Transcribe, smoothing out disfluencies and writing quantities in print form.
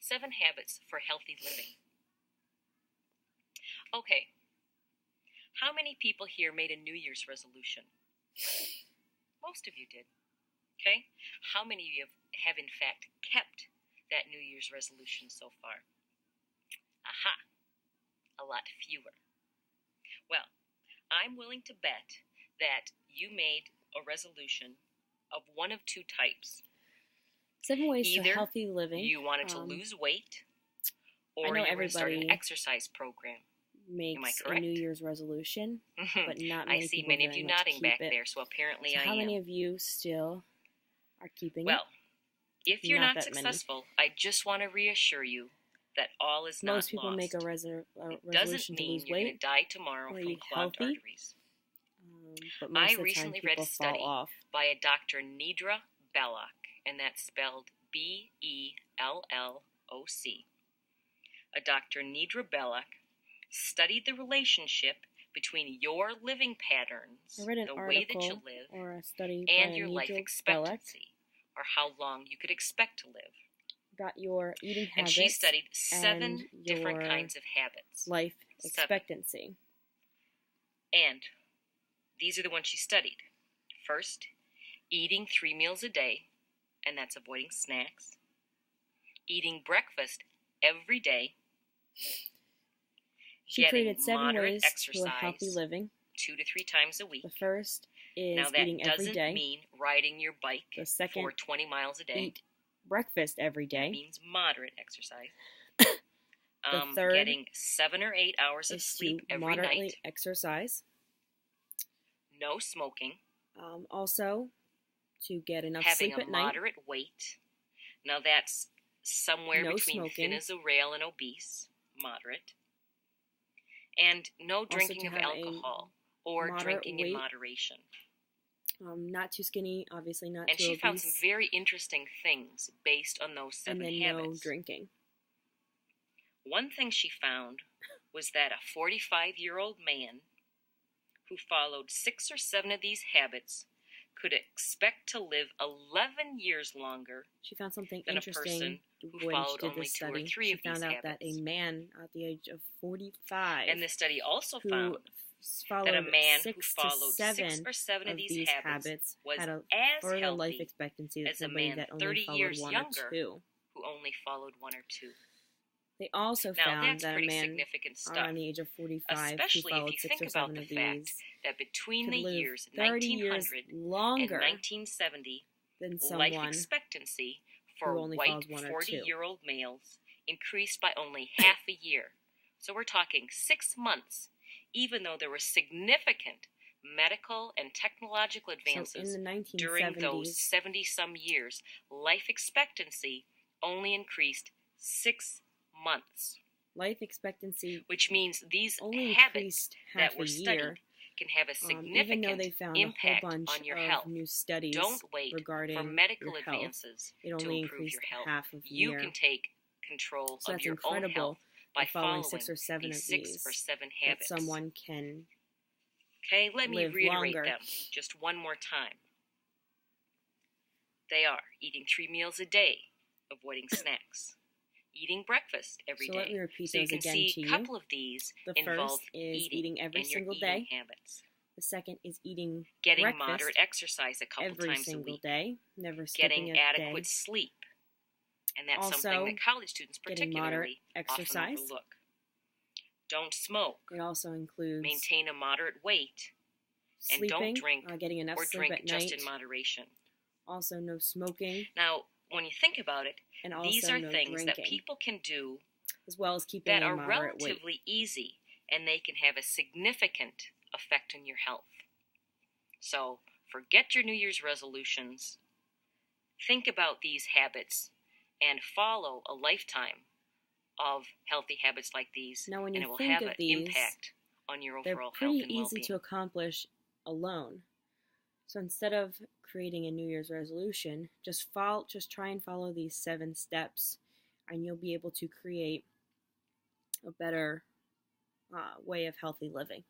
7 habits for healthy living. Okay, how many people here made a New Year's resolution? Most of you did. Okay, how many of you have in fact kept that New Year's resolution so far? Aha, a lot fewer. Well, I'm willing to bet that you made a resolution of one of 2 types. 7 ways Either to healthy living. you wanted to lose weight, or I know you were starting an everybody exercise program. makes correct? a New Year's resolution, but not many I see people many of very you much nodding keep back it. there, so apparently So I how am. many of you still are keeping Well, if you're Not not that many. successful, I just want to reassure you that all is it? not Most people lost. make a It resolution doesn't to mean lose you're going to weight, die tomorrow or from eat clogged healthy. arteries. But most I of the time recently read people a study fall off. by a Dr. Nidra Belloc, and that's spelled Belloc. A Dr. Nidra Belloc studied the relationship between your living patterns, I read an the way that you article live, or a study and by your life Nidra Belloc expectancy, or how long you could expect to live. about your eating And habits she studied 7 and different your kinds of habits. life 7. expectancy. And these are the ones she studied. First, eating 3 meals a day, and that's avoiding snacks. Eating breakfast every day. She created 7 moderate ways exercise to a healthy living. 2 to 3 times a week. The first is Now that eating every doesn't day. mean riding your bike The second, for 20 miles a day. eat breakfast every It day. means moderate exercise. The third Getting 7 or 8 hours of is sleep to every moderately night. exercise. No smoking. Also, to get enough Having sleep a at night. moderate weight. Now that's somewhere No between smoking. thin as a rail and obese. Moderate. And no drinking to of have a alcohol or moderate drinking in weight. moderation. Not too skinny, obviously not And too she obese. found some very interesting things based on those 7 and then habits. no drinking. One thing she found was that a 45-year-old man who followed 6 or 7 of these habits could expect to live 11 years longer She found something than a interesting person who when she followed did only this 2 or study. 3 She of these found out habits. that a man at the age of 45 And the study also who found followed that a man who 6 followed to 7 6 or 7 of these habits was had a as further life healthy expectancy as a than somebody man that only 30 followed years 1 younger or 2. who only followed 1 or 2. They also Now, found that's that a pretty man significant stuff, around the age of 45 who especially if followed you 6 think or about 7 the of fact these that between could the live years 30 years 1900 and longer 1970, than life someone expectancy for who only white follows 1 or 2. 40-year-old males increased by only half a year. So we're talking 6 months, even though there were significant medical and technological advances So in the during those 1970s, 70-some years. Life expectancy only increased 6 months, life expectancy which means these only habits increased half that were a studied year. can have a Even significant though they found a impact whole bunch on your of health. new studies Don't wait regarding for medical your health, advances it to only improve increased your health. half of the You year. can take control So of that's your own incredible health by following following 6 or 7 these of 6 these or 7 that habits. someone can Okay, let me live reiterate longer. them just one more time. They are eating 3 meals a day, avoiding snacks, eating breakfast every So day. let me repeat So you those can again see to a you. couple of these The involve first is eating eating every and your single eating day. habits. The second is eating Getting breakfast moderate exercise a couple every times a single week. day, never skipping Getting a adequate day. sleep. And that's Also, something that college students getting moderate particularly often exercise. overlook. Don't smoke. It also includes Maintain a moderate weight. And sleeping, don't drink getting enough or sleep drink at just night. in moderation. Also, no smoking, Now, when you think about it, and also these are no things drinking, that people can do as well as keeping that a are moderate weight. relatively easy, and they can have a significant effect on your health. So, forget your New Year's resolutions. Think about these habits and follow a lifetime of healthy habits like these, Now, when and you it will think have of an these, impact on your they're overall health pretty and easy well-being. to accomplish alone. So instead of creating a New Year's resolution, just try and follow these 7 steps, and you'll be able to create a better way of healthy living.